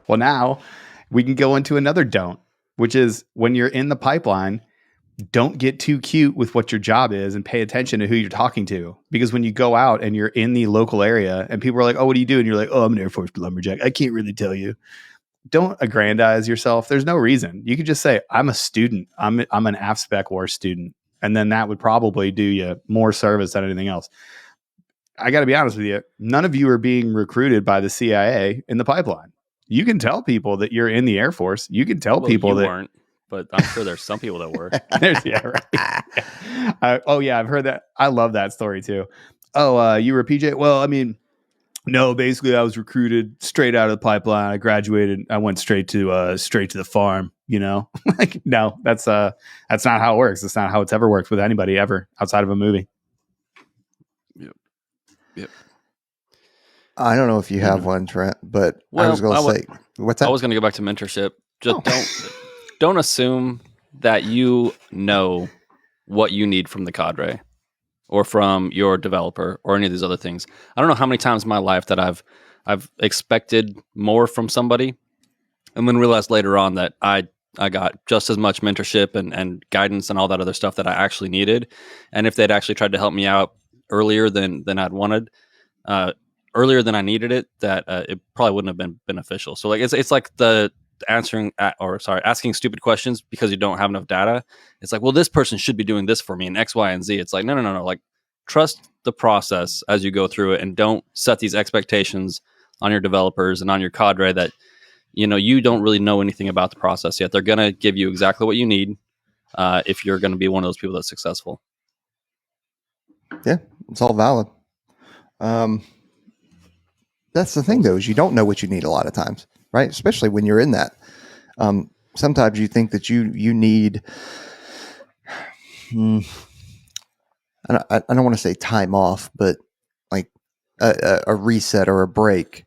Well, now we can go into another don't, which is when you're in the pipeline, don't get too cute with what your job is and pay attention to who you're talking to. Because when you go out and you're in the local area and people are like, oh, what do you do? And you're like, oh, I'm an Air Force lumberjack. I can't really tell you. Don't aggrandize yourself. There's no reason. You could just say, I'm a student. I'm an AFSPEC War student. And then that would probably do you more service than anything else. I got to be honest with you. None of you are being recruited by the CIA in the pipeline. You can tell people that you're in the Air Force. You can tell people you that weren't, but I'm sure there's some people that were. Right. Oh yeah, I've heard that. I love that story too. Oh, you were a PJ? Well, I mean, no. Basically, I was recruited straight out of the pipeline. I graduated. I went straight to the farm. You know, like no, that's not how it works. That's not how it's ever worked with anybody ever outside of a movie. Yep. I don't know if you have one, Trent, but I was going to say, what's that? I was going to go back to mentorship. Just don't assume that you know what you need from the cadre or from your developer or any of these other things. I don't know how many times in my life that I've expected more from somebody and then realized later on that I got just as much mentorship and guidance and all that other stuff that I actually needed. And if they'd actually tried to help me out earlier than I'd wanted, earlier than I needed it, that it probably wouldn't have been beneficial. So like it's like the asking stupid questions because you don't have enough data. It's like, well, this person should be doing this for me and X, Y, and Z. It's like, no. Like, trust the process as you go through it, and don't set these expectations on your developers and on your cadre that you don't really know anything about the process yet. They're gonna give you exactly what you need if you're going to be one of those people that's successful. Yeah, it's all valid. That's the thing, though, is you don't know what you need a lot of times, right? Especially when you're in that. Sometimes you think that you need, I don't want to say time off, but like a reset or a break.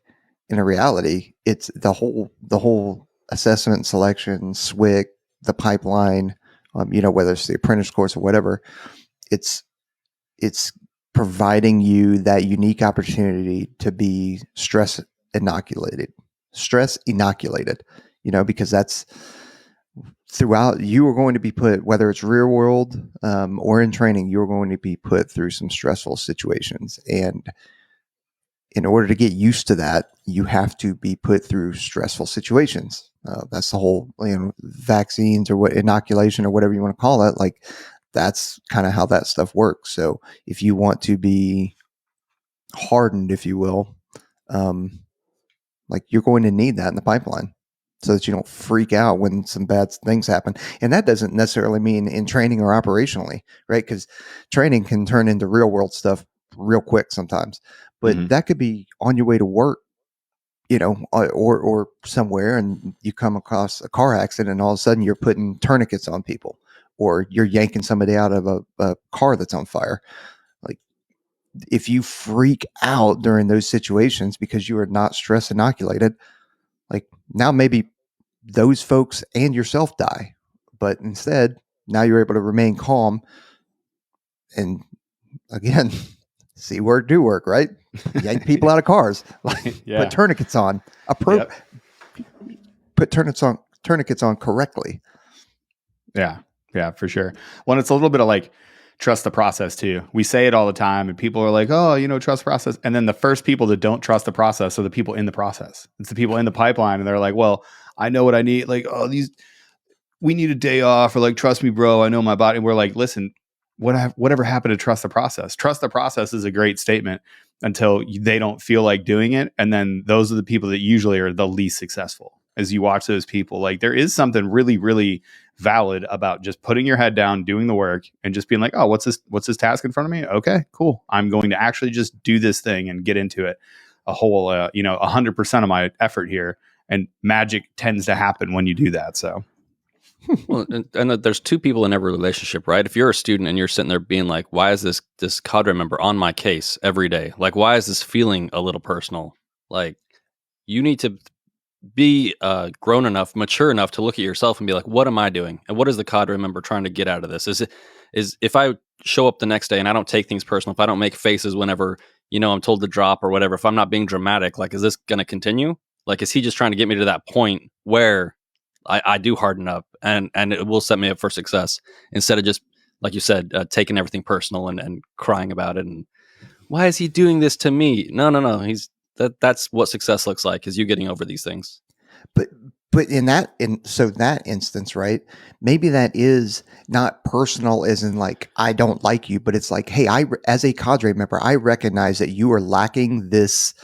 In a reality, it's the whole assessment, selection, SWCC, the pipeline, whether it's the apprentice course or whatever. It's providing you that unique opportunity to be stress inoculated, because that's throughout. You are going to be put, whether it's real world or in training, you're going to be put through some stressful situations. And in order to get used to that, you have to be put through stressful situations. That's the whole, vaccines or what inoculation or whatever you want to call it. Like, that's kind of how that stuff works. So if you want to be hardened, if you will, you're going to need that in the pipeline so that you don't freak out when some bad things happen. And that doesn't necessarily mean in training or operationally, right? Because training can turn into real world stuff real quick sometimes, but that could be on your way to work, or somewhere, and you come across a car accident and all of a sudden you're putting tourniquets on people, or you're yanking somebody out of a car that's on fire. Like, if you freak out during those situations because you are not stress inoculated, like, now maybe those folks and yourself die, but instead now you're able to remain calm and, again, see work, do work, right? Yank people out of cars, put tourniquets on, put tourniquets on correctly. Yeah, for sure. Well, it's a little bit of trust the process too. We say it all the time and people are like, oh, trust the process. And then the first people that don't trust the process are the people in the process. It's the people in the pipeline. And they're like, well, I know what I need. Like, oh, we need a day off, or trust me, bro, I know my body. And we're like, listen, whatever happened to trust the process? Trust the process is a great statement until they don't feel like doing it. And then those are the people that usually are the least successful. As you watch those people, there is something really, really valid about just putting your head down, doing the work, and just being like, oh, what's this task in front of me? Okay, cool. I'm going to actually just do this thing and get into it. A whole, 100% of my effort here, and magic tends to happen when you do that. So. Well, and there's two people in every relationship, right? If you're a student and you're sitting there being like, why is this cadre member on my case every day? Like, why is this feeling a little personal? Like, you need to be grown enough, mature enough to look at yourself and be like, what am I doing? And what is the cadre member trying to get out of this? Is if I show up the next day and I don't take things personal, if I don't make faces whenever, I'm told to drop or whatever, if I'm not being dramatic, is this going to continue? Like, is he just trying to get me to that point where I do harden up and it will set me up for success instead of just, like you said, taking everything personal and crying about it. And why is he doing this to me? No. That's what success looks like, is you getting over these things. But in that instance, right? Maybe that is not personal, as in like, I don't like you, but it's like, hey, as a cadre member, I recognize that you are lacking this,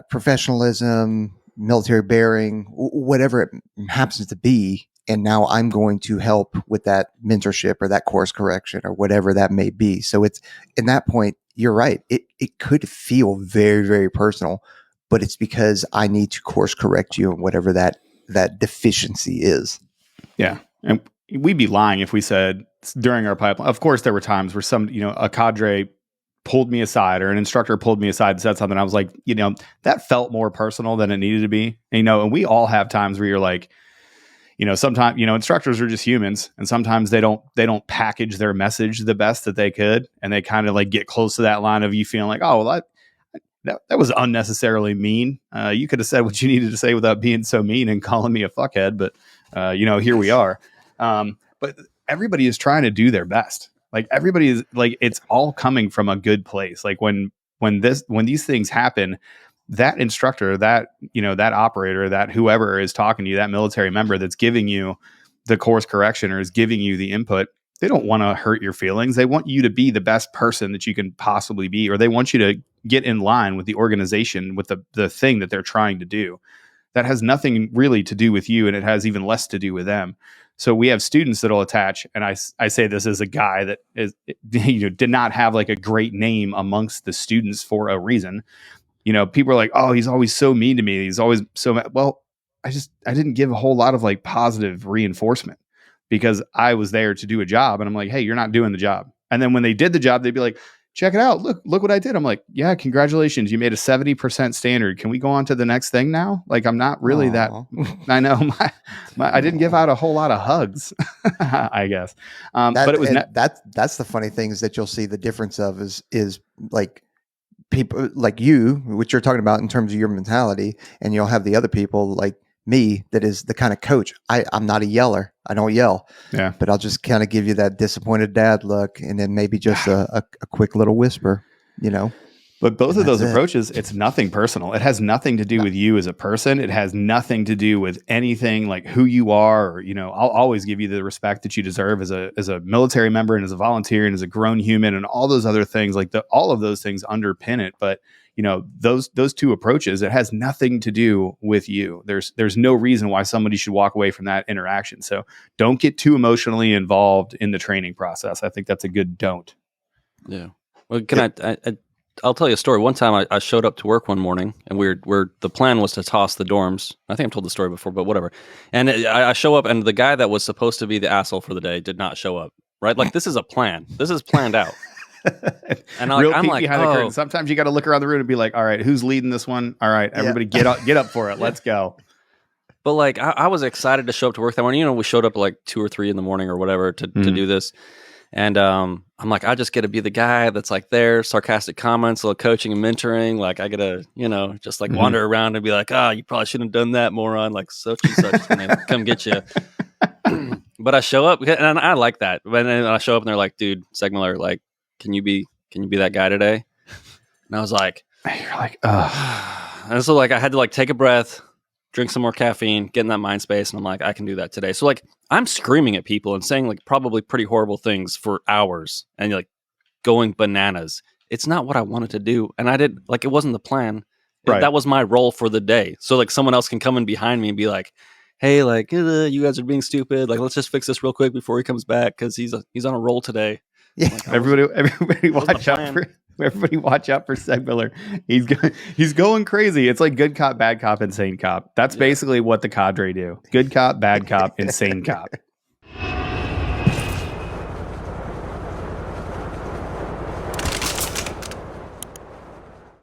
professionalism, military bearing, whatever it happens to be. And now I'm going to help with that mentorship or that course correction or whatever that may be. So it's, in that point, you're right. It could feel very, very personal, but it's because I need to course correct you in whatever that deficiency is. Yeah. And we'd be lying if we said during our pipeline. Of course, there were times where a cadre pulled me aside or an instructor pulled me aside and said something. I was like, that felt more personal than it needed to be. And we all have times where you're like, sometimes, instructors are just humans, and sometimes they don't package their message the best that they could. And they kind of like get close to that line of you feeling like, oh, well, that was unnecessarily mean. You could have said what you needed to say without being so mean and calling me a fuckhead. But, here we are. But everybody is trying to do their best. Like, everybody is like, it's all coming from a good place. Like when these things happen, that instructor, that operator, that whoever is talking to you, that military member that's giving you the course correction or is giving you the input, they don't want to hurt your feelings. They want you to be the best person that you can possibly be, or they want you to get in line with the organization, with the thing that they're trying to do. That has nothing really to do with you, and it has even less to do with them. So we have students that'll attach, and I say this as a guy that is, did not have like a great name amongst the students for a reason. People are like, oh, he's always so mean to me. He's always so mad. Well, I didn't give a whole lot of like positive reinforcement because I was there to do a job, and I'm like, hey, you're not doing the job. And then when they did the job, they'd be like, check it out. Look what I did. I'm like, yeah, congratulations. You made a 70% standard. Can we go on to the next thing now? Like, I'm not really that, I know I didn't give out a whole lot of hugs, I guess. But it was, that's the funny thing is that you'll see the difference of is like people like you, which you're talking about in terms of your mentality, and you'll have the other people like me that is the kind of coach. I'm not a yeller. I don't yell. Yeah. But I'll just kind of give you that disappointed dad look, and then maybe just a quick little whisper, But both of those approaches, it's nothing personal. It has nothing to do with you as a person. It has nothing to do with anything like who you are. Or, I'll always give you the respect that you deserve as a military member and as a volunteer and as a grown human and all those other things. Like all of those things underpin it. But those two approaches, it has nothing to do with you. There's no reason why somebody should walk away from that interaction. So don't get too emotionally involved in the training process. I think that's a good don't. Yeah. Well, I'll tell you a story. One time I showed up to work one morning, and the plan was to toss the dorms. I think I've told the story before, but whatever. And I show up, and the guy that was supposed to be the asshole for the day did not show up. Right? Like, this is a plan. This is planned out. And I'm like, behind the curtain. Sometimes you got to look around the room and be like, all right, who's leading this one? All right, everybody get up for it. Let's go. But like, I was excited to show up to work that morning. We showed up like 2 or 3 in the morning or whatever to do this. And I'm like, I just get to be the guy that's like there, sarcastic comments, a little coaching and mentoring. Like, I get to, just like wander around and be like, you probably shouldn't have done that, moron. Like, such and such is going to come get you. But I show up, and I like that. But then I show up, and they're like, dude, Segmiller, like, can you be that guy today? And I was like, you're like, ugh. And so like, I had to like take a breath, drink some more caffeine, get in that mind space. And I'm like, I can do that today. So like, I'm screaming at people and saying like probably pretty horrible things for hours and like going bananas. It's not what I wanted to do. And I did, like, it wasn't the plan. Right. That was my role for the day. So like someone else can come in behind me and be like, hey, like, you guys are being stupid. Like, let's just fix this real quick before he comes back. Cause he's on a roll today. Yeah. Like, everybody watch out for Segmiller. He's going crazy. It's like good cop, bad cop, insane cop. That's basically what the cadre do. Good cop, bad cop, insane cop.